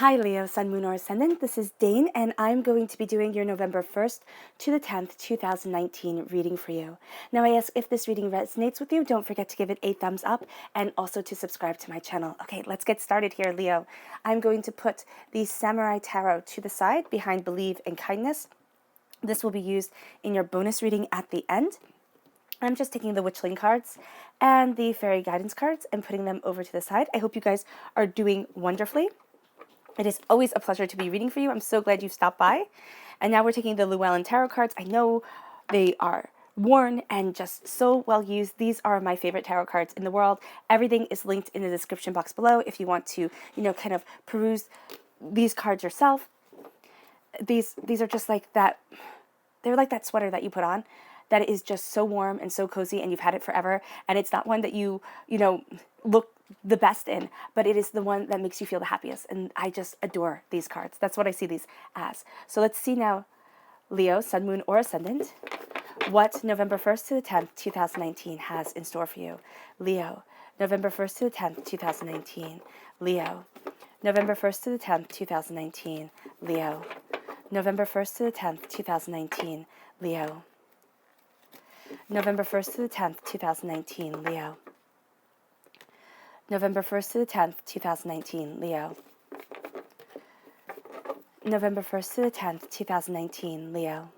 Hi Leo, Sun, Moon, or Ascendant. This is Dane, and I'm going to be doing your November 1st to the 10th, 2019 reading for you. Now, I ask if this reading resonates with you, don't forget to give it a thumbs up and also to subscribe to my channel. Okay, let's get started here, Leo. I'm going to put the Samurai Tarot to the side behind Believe and Kindness. This will be used in your bonus reading at the end. I'm just taking the Witchling cards and the Fairy Guidance cards and putting them over to the side. I hope you guys are doing wonderfully. It is always a pleasure to be reading for you. I'm so glad you've stopped by. And now we're taking the Llewellyn Tarot cards. I know they are worn and just so well used. These are my favorite tarot cards in the world. Everything is linked in the description box below if you want to, kind of peruse these cards yourself. These are just like that. They're like that sweater that you put on that is just so warm and so cozy, and you've had it forever, and it's not one that you look the best in, but it is the one that makes you feel the happiest, and I just adore these cards. That's what I see these as. So let's see now, Leo, Sun, Moon, or Ascendant, what November 1st to the 10th, 2019 has in store for you. Leo, November 1st to the 10th, 2019. Leo, November 1st to the 10th, 2019. Leo, November 1st to the 10th, 2019. Leo, November 1st to the 10th, 2019, Leo. November 1st to the 10th, 2019, Leo. November 1st to the 10th, 2019, Leo.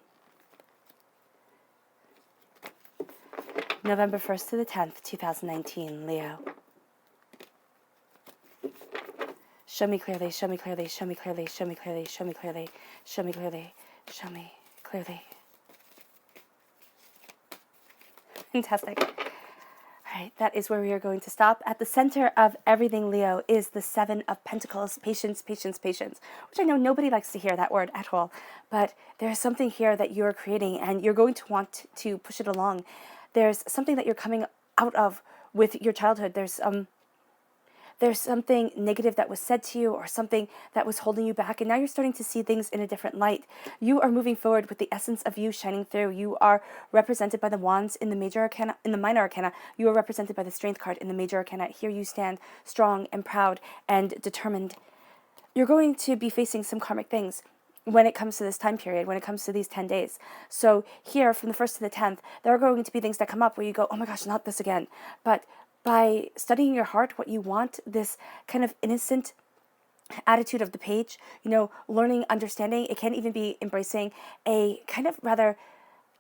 November 1st to the 10th, 2019, Leo. Show me clearly, show me clearly, show me clearly, show me clearly, show me clearly, show me clearly, show me clearly. Fantastic. All right, that is where we are going to stop. At the center of everything, Leo, is the Seven of Pentacles, patience, patience, patience, which I know nobody likes to hear that word at all, but there's something here that you're creating, and you're going to want to push it along. There's something that you're coming out of with your childhood. There's something negative that was said to you or something that was holding you back, and now you're starting to see things in a different light. You are moving forward with the essence of you shining through. You are represented by the wands in the major arcana. In the minor arcana, you are represented by the strength card in the major arcana. Here you stand strong and proud and determined. You're going to be facing some karmic things when it comes to this time period, when it comes to these 10 days. So here, from the 1st to the 10th, there are going to be things that come up where you go, oh my gosh, not this again. But by studying your heart, what you want, this kind of innocent attitude of the page, learning, understanding, it can even be embracing a kind of rather,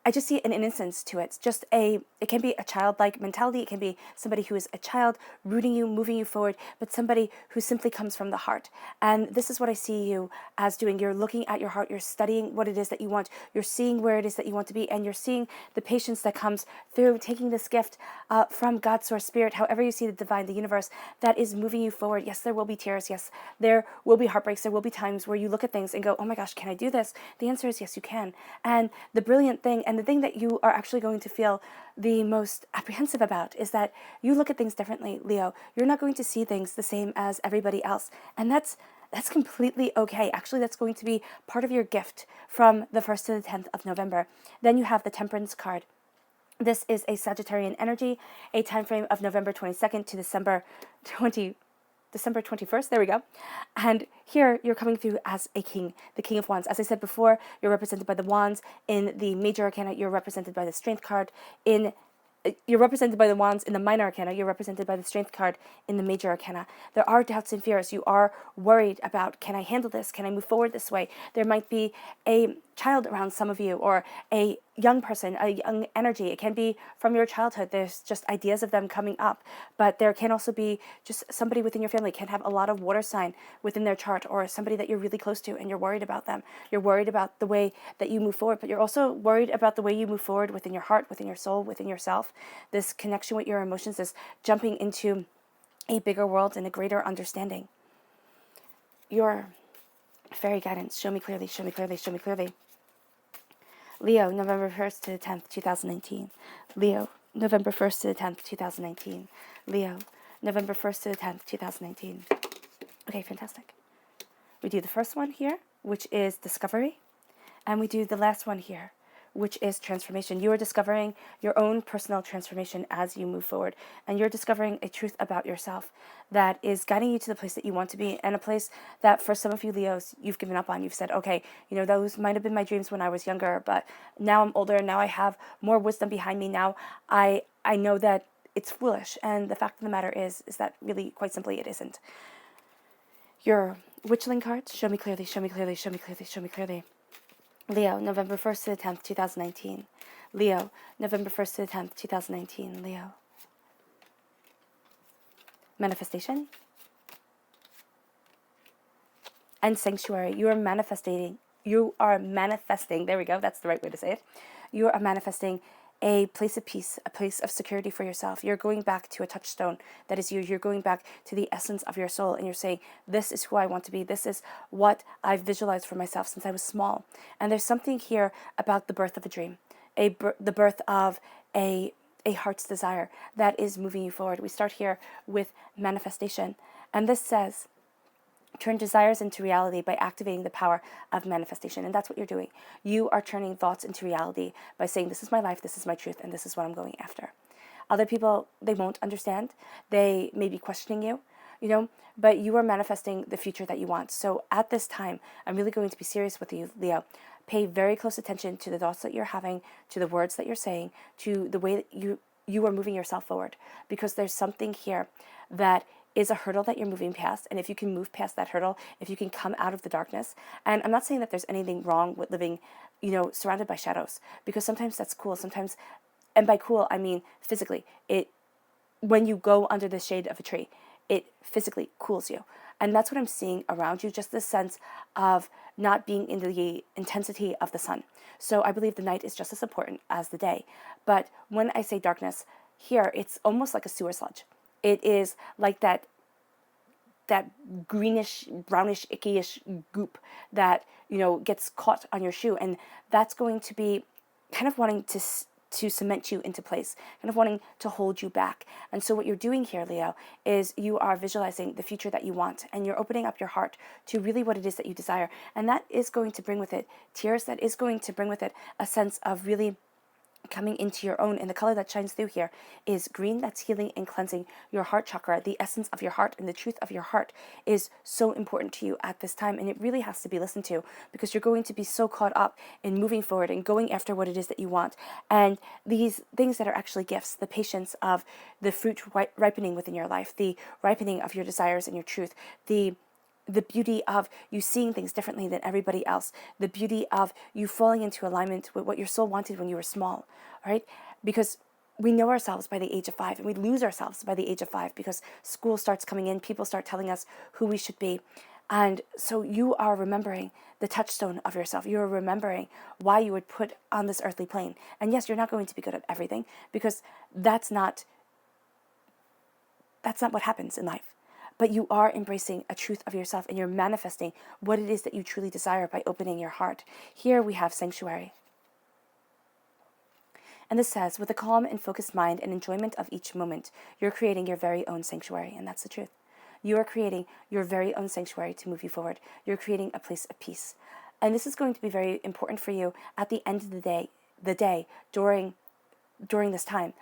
I just see an innocence to it. It can be a childlike mentality. It can be somebody who is a child rooting you, moving you forward, but somebody who simply comes from the heart. And this is what I see you as doing. You're looking at your heart. You're studying what it is that you want. You're seeing where it is that you want to be. And you're seeing the patience that comes through taking this gift from God's source spirit, however you see the divine, the universe, that is moving you forward. Yes, there will be tears. Yes, there will be heartbreaks. There will be times where you look at things and go, oh my gosh, can I do this? The answer is yes, you can. And the brilliant thing, and the thing that you are actually going to feel the most apprehensive about, is that you look at things differently, Leo. You're not going to see things the same as everybody else. And that's completely okay. Actually, that's going to be part of your gift from the 1st to the 10th of November. Then you have the Temperance card. This is a Sagittarian energy, a time frame of November 22nd to December 21st, there we go. And here you're coming through as a king, the King of Wands. As I said before, you're represented by the wands. In the major arcana, you're represented by the strength card. You're represented by the wands in the minor arcana. You're represented by the strength card in the major arcana. There are doubts and fears. You are worried about, can I handle this? Can I move forward this way? There might be a child around some of you, or a young person, a young energy. It can be from your childhood. There's just ideas of them coming up, but there can also be just somebody within your family can have a lot of water sign within their chart, or somebody that you're really close to and you're worried about them. You're worried about the way that you move forward, but you're also worried about the way you move forward within your heart, within your soul, within yourself. This connection with your emotions, this jumping into a bigger world and a greater understanding. Your fairy guidance, show me clearly, show me clearly, show me clearly. Leo, November 1st to the 10th, 2019. Leo, November 1st to the 10th, 2019. Leo, November 1st to the 10th, 2019. Okay, fantastic. We do the first one here, which is discovery. And we do the last one here, which is transformation. You are discovering your own personal transformation as you move forward, and you're discovering a truth about yourself that is guiding you to the place that you want to be, and a place that for some of you Leos, you've given up on. You've said, okay, those might have been my dreams when I was younger, but now I'm older, now I have more wisdom behind me. Now I know that it's foolish, and the fact of the matter is that really, quite simply, it isn't. Your Witchling cards, show me clearly, show me clearly, show me clearly, show me clearly. Leo, November 1st to the 10th, 2019. Leo, November 1st to the 10th, 2019. Leo. Manifestation and sanctuary. You are manifesting. There we go. That's the right way to say it. You are manifesting a place of peace, a place of security for yourself. You're going back to a touchstone that is you. You're going back to the essence of your soul, and you're saying, this is who I want to be. This is what I've visualized for myself since I was small. And there's something here about the birth of a dream, the birth of a heart's desire that is moving you forward. We start here with manifestation. And this says, turn desires into reality by activating the power of manifestation. And that's what you're doing. You are turning thoughts into reality by saying, this is my life, this is my truth, and this is what I'm going after. Other people, they won't understand. They may be questioning you, but you are manifesting the future that you want. So at this time, I'm really going to be serious with you, Leo. Pay very close attention to the thoughts that you're having, to the words that you're saying, to the way that you are moving yourself forward. Because there's something here that is a hurdle that you're moving past. And if you can move past that hurdle, if you can come out of the darkness, and I'm not saying that there's anything wrong with living, surrounded by shadows, because sometimes that's cool. Sometimes, and by cool, I mean physically. When you go under the shade of a tree, it physically cools you. And that's what I'm seeing around you, just this sense of not being in the intensity of the sun. So I believe the night is just as important as the day. But when I say darkness, here, it's almost like a sewer sludge. It is like that greenish, brownish, icky-ish goop that, gets caught on your shoe. And that's going to be kind of wanting to cement you into place, kind of wanting to hold you back. And so what you're doing here, Leo, is you are visualizing the future that you want, and you're opening up your heart to really what it is that you desire. And that is going to bring with it tears. That is going to bring with it a sense of really coming into your own. And the color that shines through here is green. That's healing and cleansing your heart chakra. The essence of your heart and the truth of your heart is so important to you at this time, and it really has to be listened to, because you're going to be so caught up in moving forward and going after what it is that you want. And these things that are actually gifts, the patience of the fruit ripening within your life, the ripening of your desires and your truth, the beauty of you seeing things differently than everybody else, the beauty of you falling into alignment with what your soul wanted when you were small, right? Because we know ourselves by the age of 5, and we lose ourselves by the age of 5 because school starts coming in, people start telling us who we should be. And so you are remembering the touchstone of yourself. You are remembering why you were put on this earthly plane. And yes, you're not going to be good at everything, because that's not what happens in life. But you are embracing a truth of yourself, and you're manifesting what it is that you truly desire by opening your heart. Here we have sanctuary. And this says, with a calm and focused mind and enjoyment of each moment, you're creating your very own sanctuary. And that's the truth. You are creating your very own sanctuary to move you forward. You're creating a place of peace. And this is going to be very important for you at the end of the day during this time.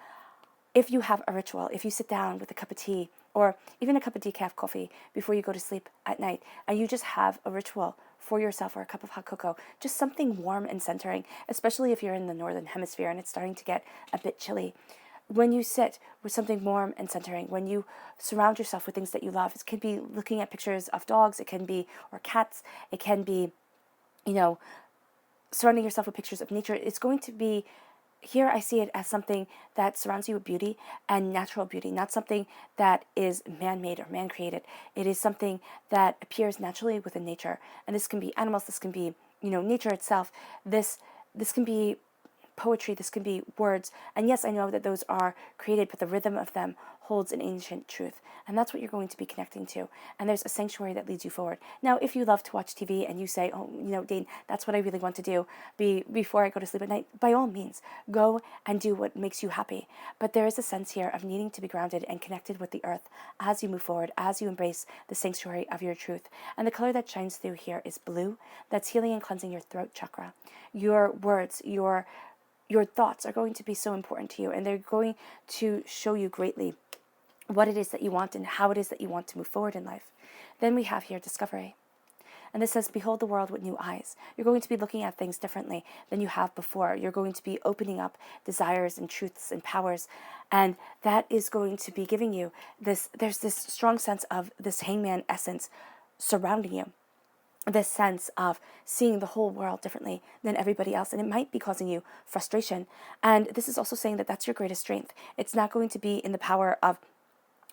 If you have a ritual, if you sit down with a cup of tea, or even a cup of decaf coffee before you go to sleep at night, and you just have a ritual for yourself, or a cup of hot cocoa, just something warm and centering, especially if you're in the northern hemisphere and it's starting to get a bit chilly. When you sit with something warm and centering, when you surround yourself with things that you love, it could be looking at pictures of dogs, it can be, or cats, it can be, surrounding yourself with pictures of nature. It's going to be, here I see it as something that surrounds you with beauty and natural beauty, not something that is man-made or man-created. It is something that appears naturally within nature. And this can be animals, this can be, nature itself. This can be poetry, this can be words. And yes, I know that those are created, but the rhythm of them holds an ancient truth. And that's what you're going to be connecting to. And there's a sanctuary that leads you forward. Now, if you love to watch TV and you say, oh, Dane, that's what I really want to do before I go to sleep at night, by all means, go and do what makes you happy. But there is a sense here of needing to be grounded and connected with the earth as you move forward, as you embrace the sanctuary of your truth. And the color that shines through here is blue. That's healing and cleansing your throat chakra. Your words, your thoughts are going to be so important to you, and they're going to show you greatly what it is that you want and how it is that you want to move forward in life. Then we have here discovery. And this says, behold the world with new eyes. You're going to be looking at things differently than you have before. You're going to be opening up desires and truths and powers. And that is going to be giving you there's this strong sense of this hangman essence surrounding you. This sense of seeing the whole world differently than everybody else. And it might be causing you frustration. And this is also saying that that's your greatest strength. It's not going to be in the power of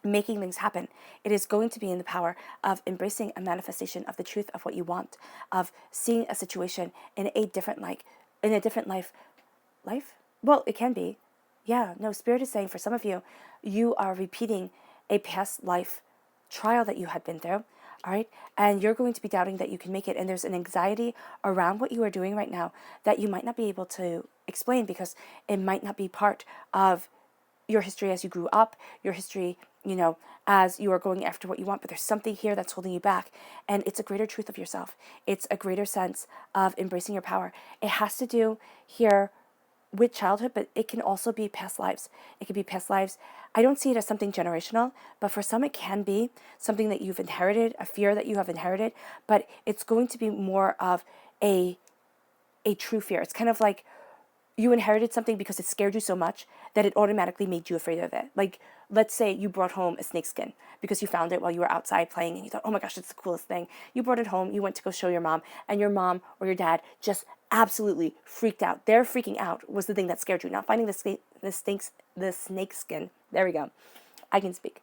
making things happen. It is going to be in the power of embracing a manifestation of the truth of what you want, of seeing a situation in a different life. Well, it can be. Yeah, no, Spirit is saying for some of you, you are repeating a past life trial that you had been through. All right. And you're going to be doubting that you can make it. And there's an anxiety around what you are doing right now that you might not be able to explain because it might not be part of your history as you grew up, your history, as you are going after what you want, but there's something here that's holding you back. And it's a greater truth of yourself. It's a greater sense of embracing your power. It has to do here with childhood, but it can also be past lives. It could be past lives. I don't see it as something generational, but for some it can be something that you've inherited, a fear that you have inherited, but it's going to be more of a true fear. It's kind of like you inherited something because it scared you so much that it automatically made you afraid of it. Like, let's say you brought home a snakeskin because you found it while you were outside playing and you thought, oh my gosh, it's the coolest thing. You brought it home, you went to go show your mom, and your mom or your dad just absolutely freaked out. Their freaking out was the thing that scared you, not finding the snakeskin. There we go. I can speak.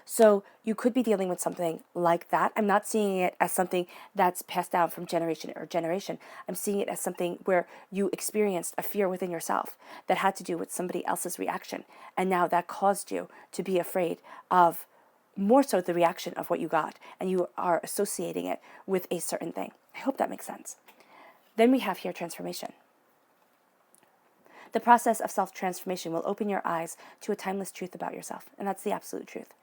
So you could be dealing with something like that. I'm not seeing it as something that's passed down from generation or generation. I'm seeing it as something where you experienced a fear within yourself that had to do with somebody else's reaction. And now that caused you to be afraid of more so the reaction of what you got. And you are associating it with a certain thing. I hope that makes sense. Then we have here transformation. The process of self-transformation will open your eyes to a timeless truth about yourself. And that's the absolute truth.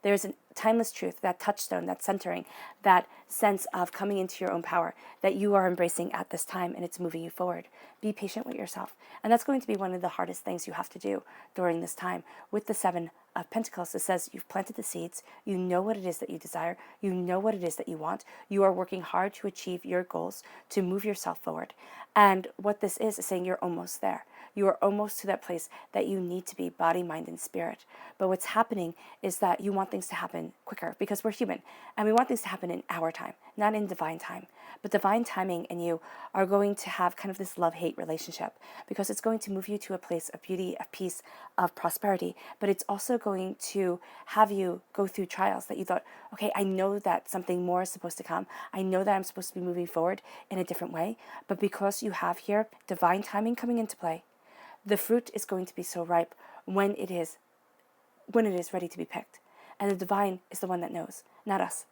There's a timeless truth, that touchstone, that centering, that sense of coming into your own power that you are embracing at this time, and it's moving you forward. Be patient with yourself. And that's going to be one of the hardest things you have to do during this time. With the Seven of Pentacles, it says you've planted the seeds, you know what it is that you desire, you know what it is that you want, you are working hard to achieve your goals, to move yourself forward. And what this is saying you're almost there. You are almost to that place that you need to be, body, mind, and spirit. But what's happening is that you want things to happen quicker because we're human and we want things to happen in our time, not in divine time. But divine timing and you are going to have kind of this love-hate relationship because it's going to move you to a place of beauty, of peace, of prosperity. But it's also going to have you go through trials that you thought, okay, I know that something more is supposed to come. I know that I'm supposed to be moving forward in a different way. But because you have here divine timing coming into play, the fruit is going to be so ripe when it is ready to be picked. And the divine is the one that knows, not us.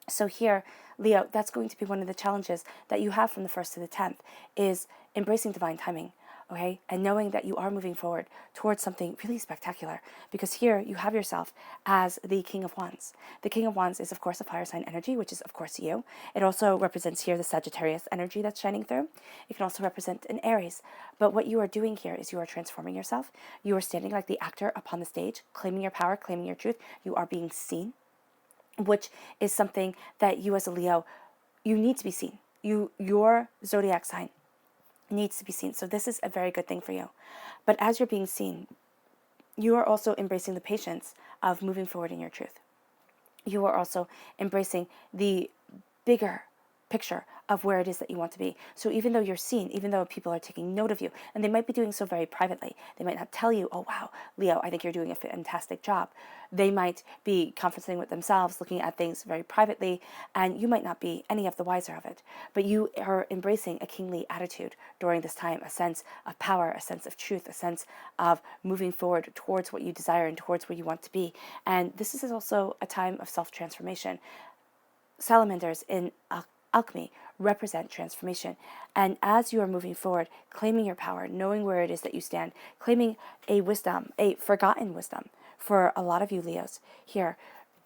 So here, Leo, that's going to be one of the challenges that you have from the 1st to the 10th is embracing divine timing, okay? And knowing that you are moving forward towards something really spectacular. Because here you have yourself as the King of Wands. The King of Wands is, of course, a fire sign energy, which is, of course, you. It also represents here the Sagittarius energy that's shining through. It can also represent an Aries. But what you are doing here is you are transforming yourself. You are standing like the actor upon the stage, claiming your power, claiming your truth. You are being seen, which is something that you as a Leo, you need to be seen. Your zodiac sign needs to be seen. So this is a very good thing for you. But as you're being seen, you are also embracing the patience of moving forward in your truth. You are also embracing the bigger picture of where it is that you want to be. So even though you're seen, even though people are taking note of you, and they might be doing so very privately, they might not tell you, oh wow, Leo, I think you're doing a fantastic job. They might be conferencing with themselves, looking at things very privately, and you might not be any of the wiser of it. But you are embracing a kingly attitude during this time, a sense of power, a sense of truth, a sense of moving forward towards what you desire and towards where you want to be. And this is also a time of self-transformation. Salamanders in alchemy represent transformation. And as you are moving forward, claiming your power, knowing where it is that you stand, claiming a wisdom, a forgotten wisdom for a lot of you Leos here,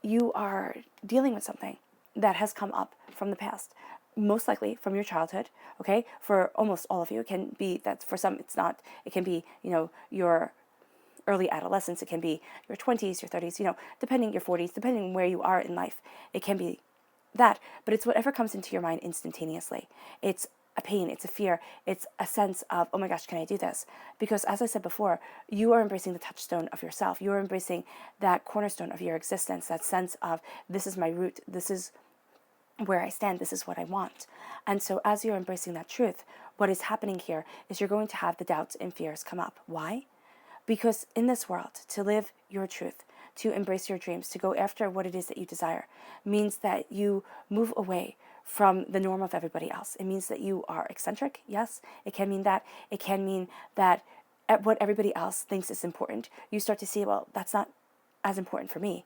you are dealing with something that has come up from the past, most likely from your childhood, okay? For almost all of you, it can be that for some it's not. It can be, your early adolescence, it can be your 20s, your 30s, depending your 40s, depending where you are in life. It can be that, but it's whatever comes into your mind instantaneously. It's a pain, it's a fear, it's a sense of, oh my gosh, can I do this? Because as I said before, you are embracing the touchstone of yourself. You are embracing that cornerstone of your existence, that sense of, this is my root, this is where I stand, this is what I want. And so as you're embracing that truth, what is happening here is you're going to have the doubts and fears come up. Why? Because in this world, to live your truth, to embrace your dreams, to go after what it is that you desire, means that you move away from the norm of everybody else. It means that you are eccentric, yes. It can mean that. It can mean that at what everybody else thinks is important, you start to see, well, that's not as important for me,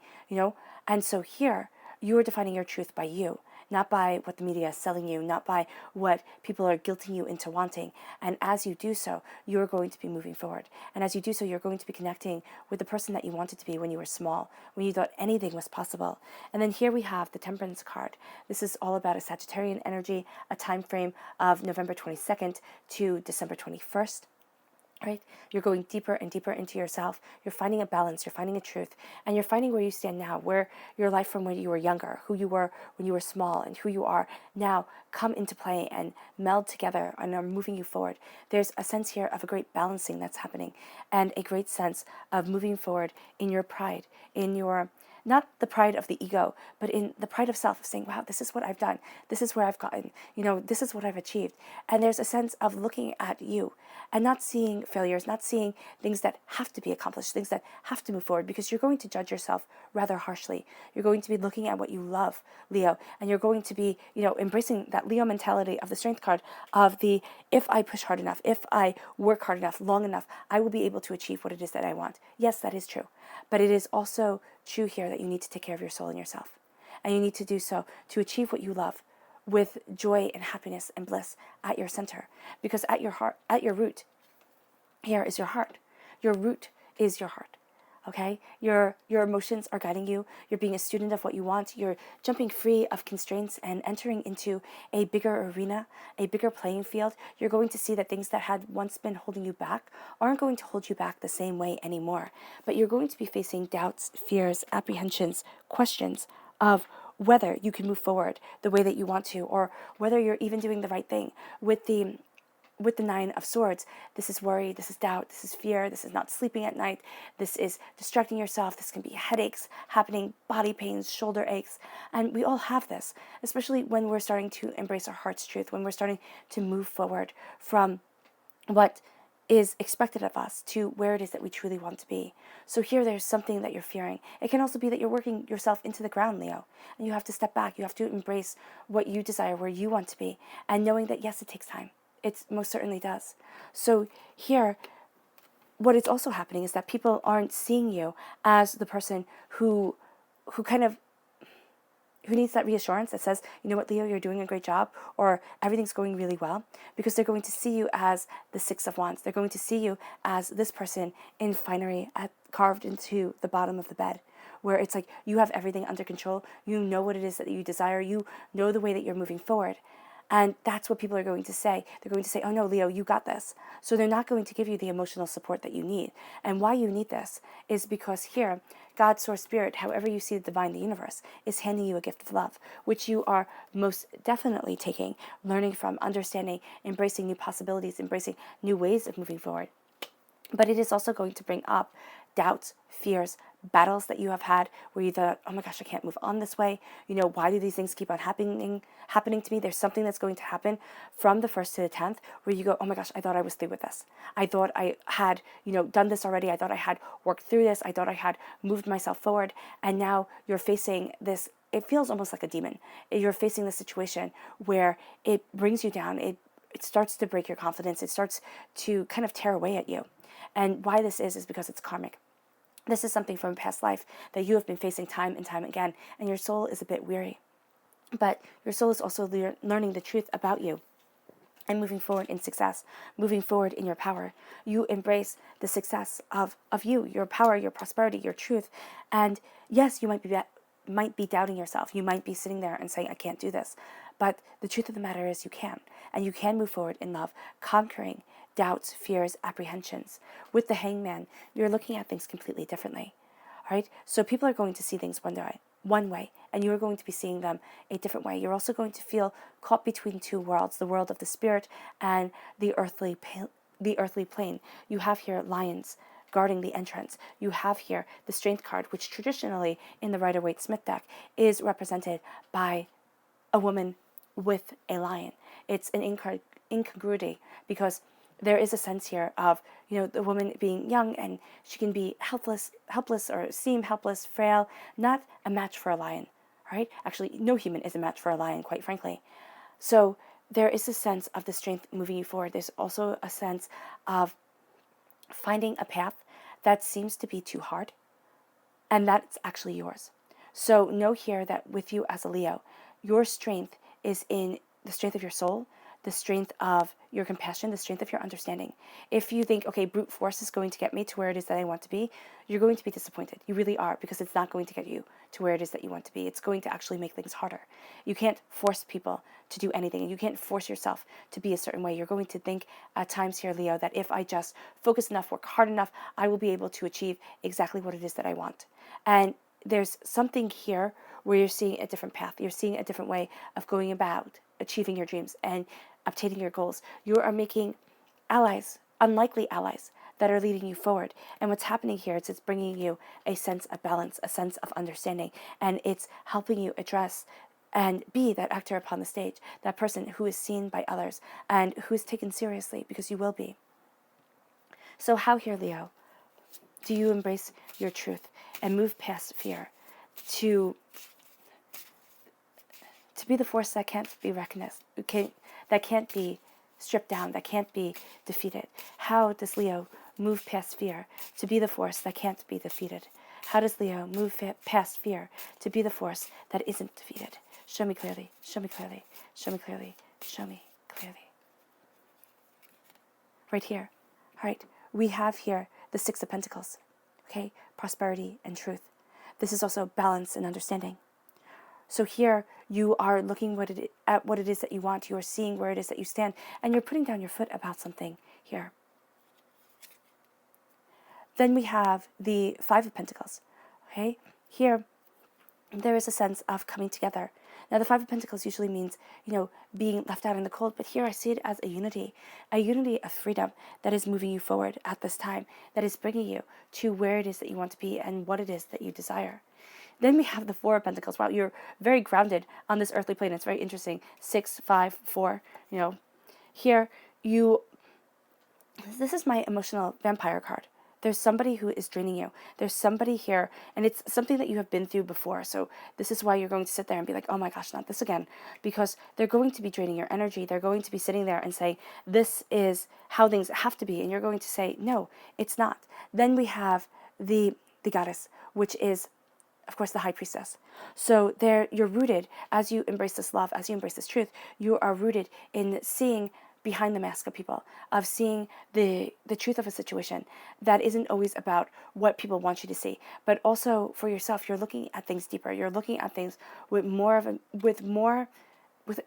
And so here, you are defining your truth by you, not by what the media is selling you, not by what people are guilting you into wanting. And as you do so, you're going to be moving forward. And as you do so, you're going to be connecting with the person that you wanted to be when you were small, when you thought anything was possible. And then here we have the Temperance card. This is all about a Sagittarian energy, a time frame of November 22nd to December 21st. Right? You're going deeper and deeper into yourself. You're finding a balance, you're finding a truth, and you're finding where you stand now, where your life from when you were younger, who you were when you were small, and who you are now come into play and meld together and are moving you forward. There's a sense here of a great balancing that's happening, and a great sense of moving forward in your pride, in your, not the pride of the ego, but in the pride of self, of saying, wow, this is what I've done. This is where I've gotten, this is what I've achieved. And there's a sense of looking at you and not seeing failures, not seeing things that have to be accomplished, things that have to move forward, because you're going to judge yourself rather harshly. You're going to be looking at what you love, Leo, and you're going to be, embracing that Leo mentality of the Strength card of the, if I push hard enough, if I work hard enough, long enough, I will be able to achieve what it is that I want. Yes, that is true. But it is also true here that you need to take care of your soul and yourself. And you need to do so to achieve what you love with joy and happiness and bliss at your center. Because at your heart, at your root, here is your heart. Your root is your heart. Okay? Your emotions are guiding you. You're being a student of what you want. You're jumping free of constraints and entering into a bigger arena, a bigger playing field. You're going to see that things that had once been holding you back aren't going to hold you back the same way anymore. But you're going to be facing doubts, fears, apprehensions, questions of whether you can move forward the way that you want to, or whether you're even doing the right thing. With the Nine of Swords, this is worry, this is doubt, this is fear, this is not sleeping at night, this is distracting yourself, this can be headaches happening, body pains, shoulder aches, and we all have this, especially when we're starting to embrace our heart's truth, when we're starting to move forward from what is expected of us to where it is that we truly want to be. So here there's something that you're fearing. It can also be that you're working yourself into the ground, Leo, and you have to step back, you have to embrace what you desire, where you want to be, and knowing that yes, it takes time. It most certainly does. So here, what is also happening is that people aren't seeing you as the person who needs that reassurance that says, you know what, Leo, you're doing a great job, or everything's going really well, because they're going to see you as the Six of Wands. They're going to see you as this person in finery carved into the bottom of the bed, where it's like you have everything under control. You know what it is that you desire. You know the way that you're moving forward. And that's what people are going to say. They're going to say, oh no, Leo, you got this. So they're not going to give you the emotional support that you need. And why you need this is because here, God, Source, Spirit, however you see the divine, the universe, is handing you a gift of love, which you are most definitely taking, learning from, understanding, embracing new possibilities, embracing new ways of moving forward. But it is also going to bring up doubts, fears, battles that you have had where you thought, oh my gosh, I can't move on this way. Why do these things keep on happening to me? There's something that's going to happen from the 1st to the 10th where you go, oh my gosh, I thought I was through with this. I thought I had, done this already. I thought I had worked through this. I thought I had moved myself forward. And now you're facing this. It feels almost like a demon. You're facing this situation where it brings you down. It starts to break your confidence. It starts to kind of tear away at you. And why this is because it's karmic. This is something from a past life that you have been facing time and time again, and your soul is a bit weary. But your soul is also learning the truth about you and moving forward in success, moving forward in your power. You embrace the success of you, your power, your prosperity, your truth. And yes, you might be doubting yourself. You might be sitting there and saying, I can't do this. But the truth of the matter is you can. And you can move forward in love, conquering doubts, fears, apprehensions. With the Hangman, you're looking at things completely differently. All right? So people are going to see things one way, and you are going to be seeing them a different way. You're also going to feel caught between two worlds, the world of the spirit and the earthly plane. You have here lions guarding the entrance. You have here the strength card, which traditionally in the Rider-Waite-Smith deck is represented by a woman with a lion. It's an incongruity because there is a sense here of, the woman being young and she can be helpless or seem helpless, frail, not a match for a lion, right? Actually, no human is a match for a lion, quite frankly. So there is a sense of the strength moving you forward. There's also a sense of finding a path that seems to be too hard, and that's actually yours. So know here that with you as a Leo, your strength is in the strength of your soul, the strength of your compassion, the strength of your understanding. If you think, okay, brute force is going to get me to where it is that I want to be, you're going to be disappointed. You really are, because it's not going to get you to where it is that you want to be. It's going to actually make things harder. You can't force people to do anything, and you can't force yourself to be a certain way. You're going to think at times here, Leo, that if I just focus enough, work hard enough, I will be able to achieve exactly what it is that I want. And there's something here where you're seeing a different path. You're seeing a different way of going about achieving your dreams and obtaining your goals. You are making allies, unlikely allies, that are leading you forward. And what's happening here is it's bringing you a sense of balance, a sense of understanding, and it's helping you address and be that actor upon the stage, that person who is seen by others and who is taken seriously, because you will be. So how here, Leo, do you embrace your truth and move past fear to be the force that can't be recognized, that can't be stripped down, that can't be defeated? How does Leo move past fear to be the force that can't be defeated? How does Leo move past fear to be the force that isn't defeated? Show me clearly, show me clearly, show me clearly, show me clearly. Right here. All right, we have here the Six of Pentacles, okay? Prosperity and truth. This is also balance and understanding. So here you are looking at what it is that you want. You are seeing where it is that you stand, and you're putting down your foot about something here. Then we have the Five of Pentacles. Okay, here there is a sense of coming together. Now, the Five of Pentacles usually means, being left out in the cold, but here I see it as a unity of freedom that is moving you forward at this time, that is bringing you to where it is that you want to be and what it is that you desire. Then we have the Four of Pentacles. Wow, you're very grounded on this earthly plane. It's very interesting. 6, 5, 4, Here, this is my emotional vampire card. There's somebody who is draining you. There's somebody here, and it's something that you have been through before. So this is why you're going to sit there and be like, oh my gosh, not this again. Because they're going to be draining your energy. They're going to be sitting there and saying, this is how things have to be. And you're going to say, no, it's not. Then we have the goddess, which is, of course, the High Priestess. So there, you're rooted, as you embrace this love, as you embrace this truth, you are rooted in seeing behind the mask of people, of seeing the truth of a situation that isn't always about what people want you to see, but also for yourself. You're looking at things deeper. You're looking at things with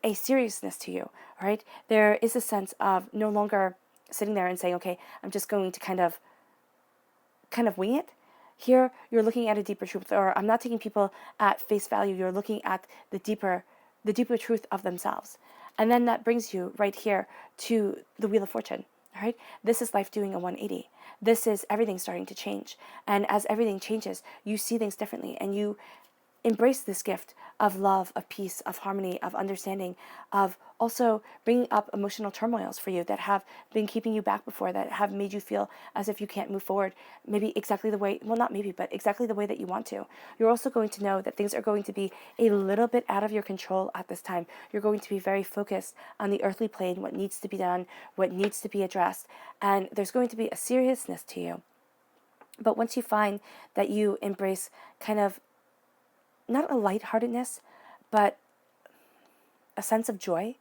a seriousness to you. Right? There is a sense of no longer sitting there and saying, okay, I'm just going to kind of wing it. Here, you're looking at a deeper truth, or I'm not taking people at face value. You're looking at the deeper truth of themselves. And then that brings you right here to the Wheel of Fortune. All right, this is life doing a 180. This is everything starting to change. And as everything changes, you see things differently, and you embrace this gift of love, of peace, of harmony, of understanding, of also bringing up emotional turmoils for you that have been keeping you back before, that have made you feel as if you can't move forward, maybe exactly the way, well, not maybe, but exactly the way that you want to. You're also going to know that things are going to be a little bit out of your control at this time. You're going to be very focused on the earthly plane, what needs to be done, what needs to be addressed, and there's going to be a seriousness to you. But once you find that you embrace kind of not a lightheartedness, but a sense of joy,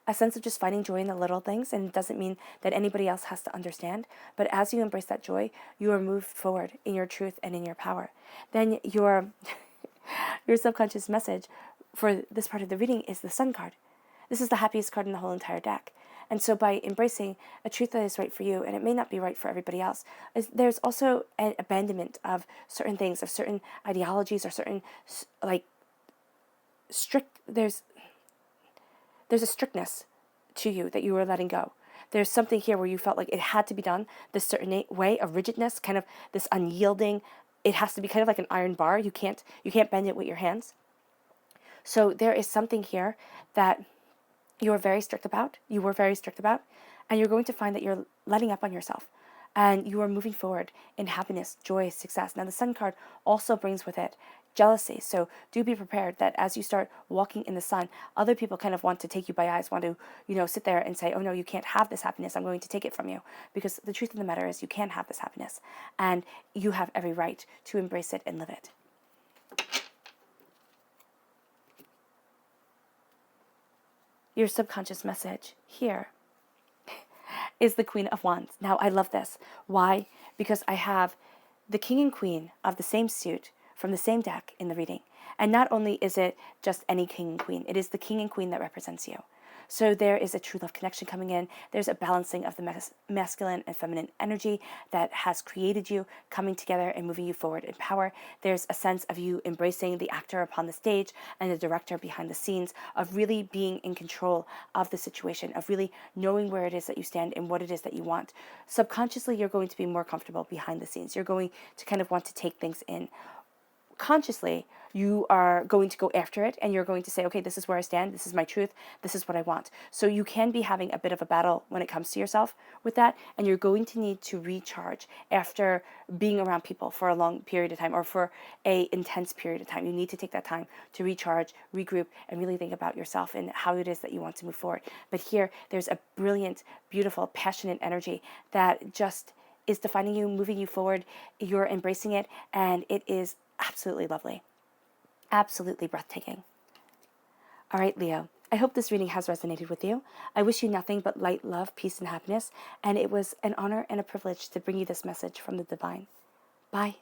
a sense of just finding joy in the little things. And it doesn't mean that anybody else has to understand. But as you embrace that joy, you are moved forward in your truth and in your power. Then your subconscious message for this part of the reading is the Sun card. This is the happiest card in the whole entire deck. And so by embracing a truth that is right for you, and it may not be right for everybody else, there's also an abandonment of certain things, of certain ideologies, or certain strict, there's a strictness to you that you are letting go. There's something here where you felt like it had to be done this certain way, a rigidness, kind of this unyielding. It has to be kind of like an iron bar. You can't bend it with your hands. So there is something here that you were very strict about, and you're going to find that you're letting up on yourself, and you are moving forward in happiness, joy, success. Now the Sun card also brings with it jealousy, so do be prepared that as you start walking in the sun, other people kind of want to take you by eyes, want to, sit there and say, oh no, you can't have this happiness, I'm going to take it from you. Because the truth of the matter is you can have this happiness, and you have every right to embrace it and live it. Your subconscious message here is the Queen of Wands. Now, I love this. Why? Because I have the King and Queen of the same suit from the same deck in the reading. And not only is it just any King and Queen, it is the King and Queen that represents you. So there is a true love connection coming in. There's a balancing of the masculine and feminine energy that has created you coming together and moving you forward in power. There's a sense of you embracing the actor upon the stage and the director behind the scenes, of really being in control of the situation, of really knowing where it is that you stand and what it is that you want. Subconsciously, you're going to be more comfortable behind the scenes. You're going to kind of want to take things in. Consciously, you are going to go after it, and you're going to say, okay, this is where I stand, this is my truth, this is what I want. So you can be having a bit of a battle when it comes to yourself with that, and you're going to need to recharge after being around people for a long period of time, or for a intense period of time. You need to take that time to recharge, regroup, and really think about yourself and how it is that you want to move forward. But here, there's a brilliant, beautiful, passionate energy that just is defining you, moving you forward. You're embracing it, and it is absolutely lovely. Absolutely breathtaking. All right, Leo, I hope this reading has resonated with you. I wish you nothing but light, love, peace, and happiness, and it was an honor and a privilege to bring you this message from the divine. Bye.